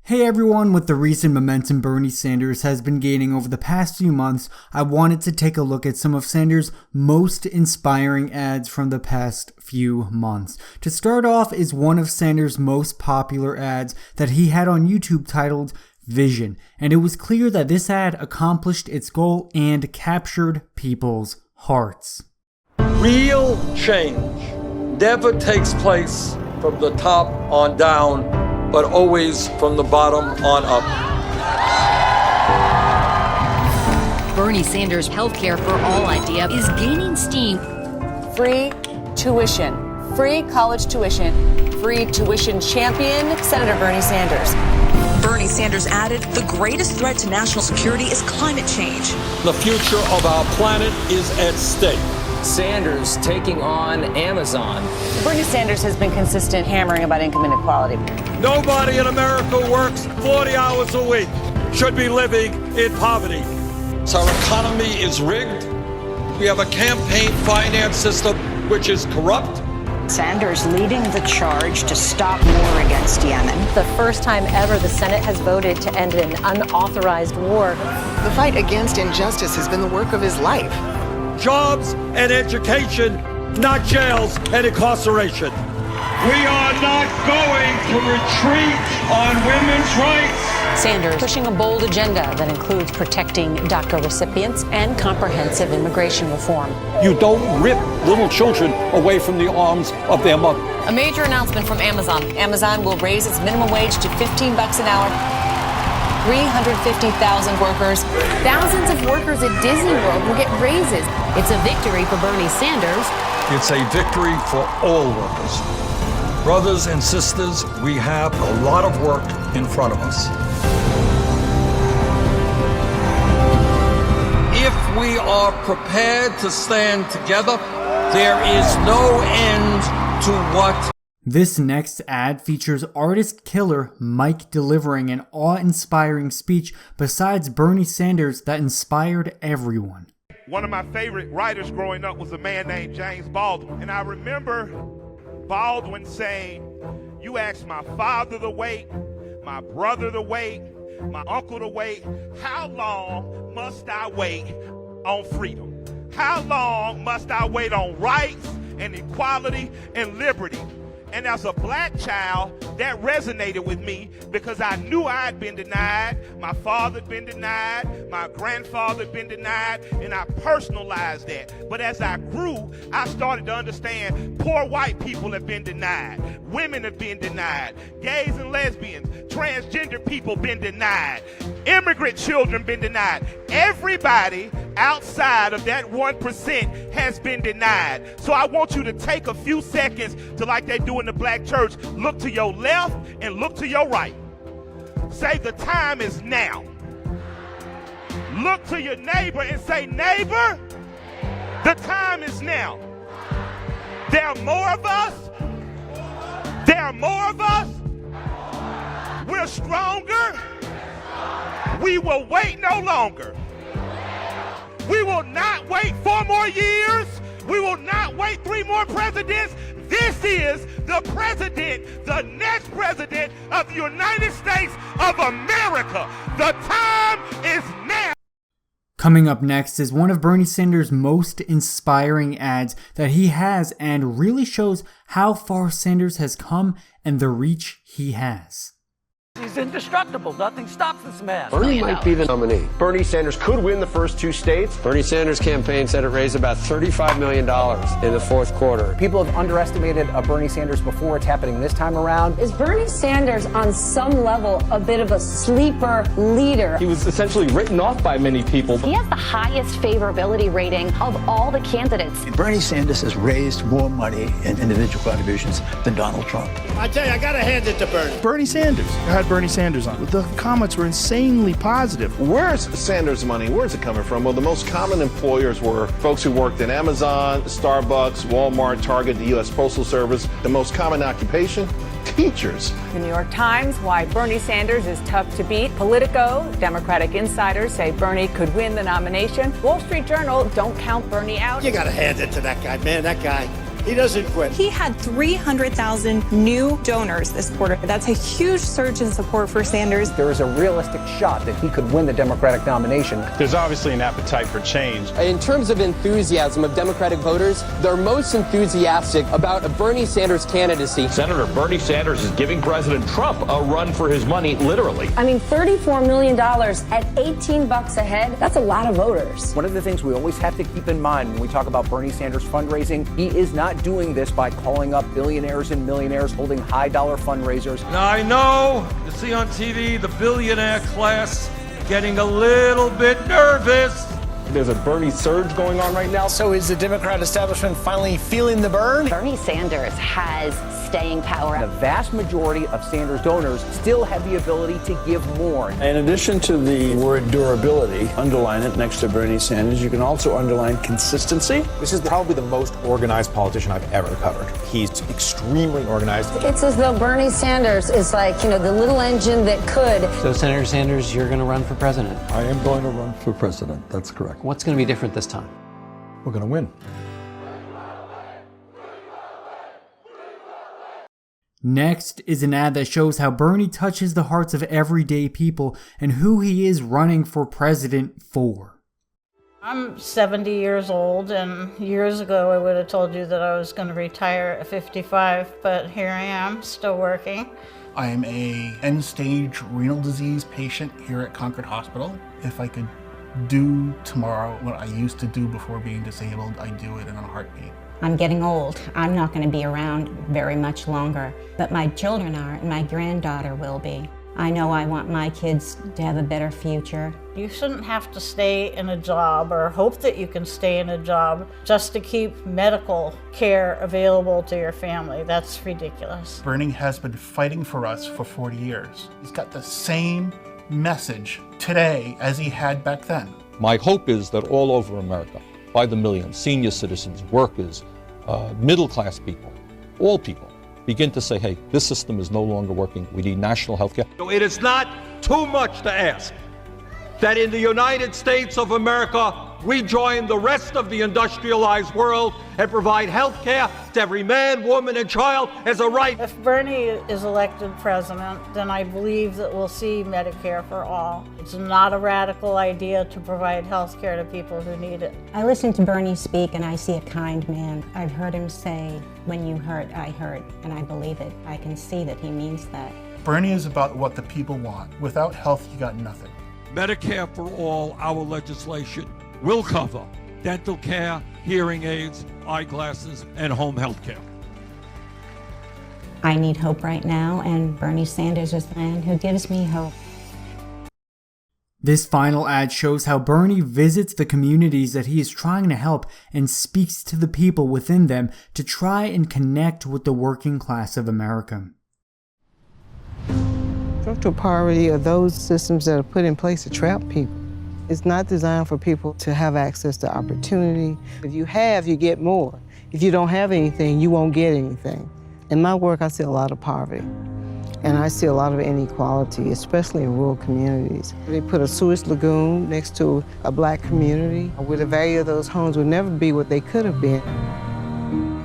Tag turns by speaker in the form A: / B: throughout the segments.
A: Hey everyone, with the recent momentum Bernie Sanders has been gaining over the past few months, I wanted to take a look at some of Sanders' most inspiring ads from the past few months. To start off is one of Sanders' most popular ads that he had on YouTube titled Vision, and it was clear that this ad accomplished its goal and captured people's hearts.
B: Real change never takes place from the top on down, but always from the bottom on up.
C: Bernie Sanders' healthcare for all idea is gaining steam.
D: Free tuition, free college tuition, free tuition champion, Senator Bernie Sanders.
E: Bernie Sanders added, the greatest threat to national security is climate change.
B: The future of our planet is at stake.
F: Sanders taking on Amazon.
D: Bernie Sanders has been consistent hammering about income inequality.
B: Nobody in America works 40 hours a week, should be living in poverty. So our economy is rigged. We have a campaign finance system which is corrupt.
G: Sanders leading the charge to stop war against Yemen.
H: The first time ever the Senate has voted to end an unauthorized war.
I: The fight against injustice has been the work of his life.
B: Jobs and education, not jails and incarceration. We are not going to retreat on women's rights.
H: Sanders pushing a bold agenda that includes protecting DACA recipients and comprehensive immigration reform.
B: You don't rip little children away from the arms of their mother.
D: A major announcement from Amazon. Amazon will raise its minimum wage to $15 an hour. 350,000 workers.
C: Thousands of workers at Disney World will get raises. It's a victory for Bernie Sanders.
B: It's a victory for all workers. Brothers and sisters, we have a lot of work in front of us. If we are prepared to stand together, there is no end to what.
A: This next ad features artist killer Mike delivering an awe-inspiring speech besides Bernie Sanders that inspired everyone.
J: One of my favorite writers growing up was a man named James Baldwin. And I remember Baldwin saying, you ask my father to wait, my brother to wait, my uncle to wait. How long must I wait on freedom? How long must I wait on rights and equality and liberty? And as a black child, that resonated with me because I knew I'd been denied. My father had been denied. My grandfather had been denied. And I personalized that. But as I grew, I started to understand poor white people have been denied. Women have been denied. Gays and lesbians, transgender people been denied. Immigrant children been denied. Everybody outside of that 1% has been denied. So I want you to take a few seconds to, like they do in the black church, look to your left and look to your right. Say, the time is now. Look to your neighbor and say, neighbor, the time is now. There are more of us. There are more of us. We're stronger. We will wait no longer. We will not wait 4 more years. We will not wait 3 more presidents. This is the president, the next president of the United States of America. The time is now.
A: Coming up next is one of Bernie Sanders' most inspiring ads that he has and really shows how far Sanders has come and the reach he has.
K: He's indestructible. Nothing stops this man.
L: Bernie might be the nominee. Bernie Sanders could win the first 2 states. Bernie Sanders' campaign said it raised about $35 million in the fourth quarter.
M: People have underestimated Bernie Sanders before. It's happening this time around.
N: Is Bernie Sanders on some level a bit of a sleeper leader?
L: He was essentially written off by many people.
N: He has the highest favorability rating of all the candidates.
O: Bernie Sanders has raised more money in individual contributions than Donald Trump.
P: I tell you, I gotta hand it to Bernie.
Q: Bernie Sanders. I had Bernie Sanders on. The comments were insanely positive.
R: Where's Sanders' money? Where's it coming from? Well, the most common employers were folks who worked in Amazon, Starbucks, Walmart, Target, the U.S. Postal Service. The most common occupation? Teachers.
D: The New York Times, why Bernie Sanders is tough to beat. Politico, Democratic insiders say Bernie could win the nomination. Wall Street Journal, don't count Bernie out.
P: You gotta hand it to that guy, man. That guy, He doesn't quit.
E: He had 300,000 new donors this quarter. That's a huge surge in support for Sanders.
M: There is a realistic shot that he could win the Democratic nomination.
S: There's obviously an appetite for change.
F: In terms of enthusiasm of Democratic voters, they're most enthusiastic about a Bernie Sanders candidacy.
T: Senator Bernie Sanders is giving President Trump a run for his money, literally.
N: I mean, $34 million at $18 a head, that's a lot of voters.
M: One of the things we always have to keep in mind when we talk about Bernie Sanders fundraising, he is not doing this by calling up billionaires and millionaires holding high-dollar fundraisers.
B: Now, I know you see on TV the billionaire class getting a little bit nervous.
S: There's a Bernie surge going on right now.
P: So is the Democrat establishment finally feeling the burn?
C: Bernie Sanders has staying power.
M: The vast majority of Sanders donors still have the ability to give more.
O: In addition to the word durability, underline it next to Bernie Sanders, you can also underline consistency.
U: This is probably the most organized politician I've ever covered. He's extremely organized.
N: It's as though Bernie Sanders is like, the little engine that could.
F: So, Senator Sanders, you're going to run for president.
V: I am going to run for president. That's correct.
F: What's going to be different this time?
V: We're going to win.
A: Next is an ad that shows how Bernie touches the hearts of everyday people and who he is running for president for.
W: I'm 70 years old, and years ago I would have told you that I was going to retire at 55, but here I am, still working.
Q: I am a end-stage renal disease patient here at Concord Hospital. If I could do tomorrow what I used to do before being disabled, I'd do it in a heartbeat.
H: I'm getting old. I'm not going to be around very much longer, but my children are, and my granddaughter will be. I know I want my kids to have a better future.
W: You shouldn't have to stay in a job or hope that you can stay in a job just to keep medical care available to your family. That's ridiculous.
Q: Bernie has been fighting for us for 40 years. He's got the same message today as he had back then.
B: My hope is that all over America, by the millions, senior citizens, workers, middle-class people, all people, begin to say, hey, this system is no longer working. We need national health care. So it is not too much to ask that in the United States of America, we join the rest of the industrialized world and provide health care to every man, woman, and child as a right. If Bernie is elected president, then I believe that we'll see Medicare for all. It's not a radical idea to provide health care to people who need it.
H: I listen to Bernie speak and I see a kind man. I've heard him say, when you hurt, I hurt, and I believe it. I can see that he means that.
Q: Bernie is about what the people want. Without health, you got nothing.
B: Medicare for all, our legislation will cover dental care, hearing aids, eyeglasses, and home health care.
H: I need hope right now, and Bernie Sanders is the man who gives me hope.
A: This final ad shows how Bernie visits the communities that he is trying to help and speaks to the people within them to try and connect with the working class of America.
X: Structural poverty are those systems that are put in place to trap people. It's not designed for people to have access to opportunity. If you have, you get more. If you don't have anything, you won't get anything. In my work, I see a lot of poverty. And I see a lot of inequality, especially in rural communities. They put a sewage lagoon next to a black community where the value of those homes would never be what they could have been.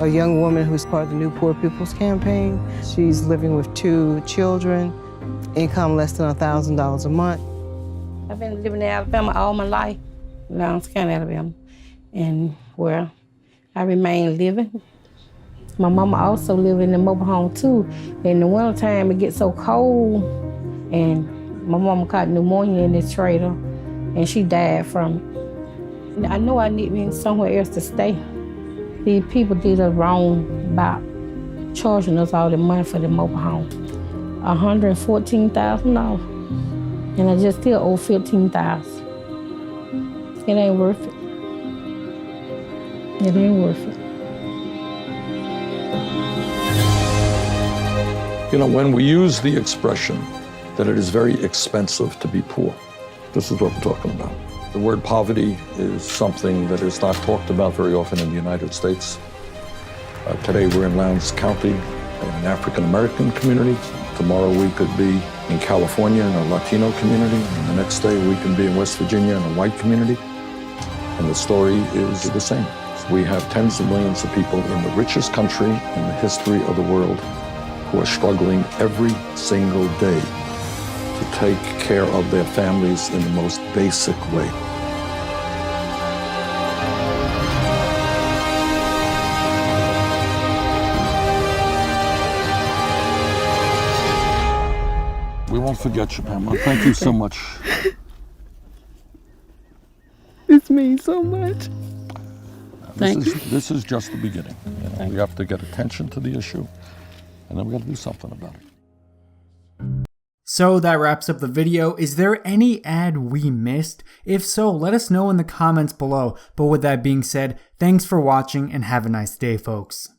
X: A young woman who's part of the New Poor People's Campaign, she's living with 2 children, income less than $1,000 a month.
Y: I've been living in Alabama all my life, Lowndes County, Alabama, and where I remain living. My mama also lived in the mobile home too. In the wintertime, it gets so cold, and my mama caught pneumonia in this trailer, and she died from it. I know I need me somewhere else to stay. These people did us wrong about charging us all the money for the mobile home, $114,000. And I just still owe $15,000. It ain't worth it. It ain't worth it.
V: You know, when we use the expression that it is very expensive to be poor, this is what we're talking about. The word poverty is something that is not talked about very often in the United States. Today we're in Lowndes County, an African-American community. Tomorrow we could be in California in a Latino community, and the next day we can be in West Virginia in a white community. And the story is the same. We have tens of millions of people in the richest country in the history of the world who are struggling every single day to take care of their families in the most basic way. We won't forget you, Pamela. Thank you so much.
Y: This means so much.
V: This is just the beginning. We have to get attention to the issue, and then we got to do something about it.
A: So that wraps up the video. Is there any ad we missed? If so, let us know in the comments below. But with that being said, thanks for watching and have a nice day, folks.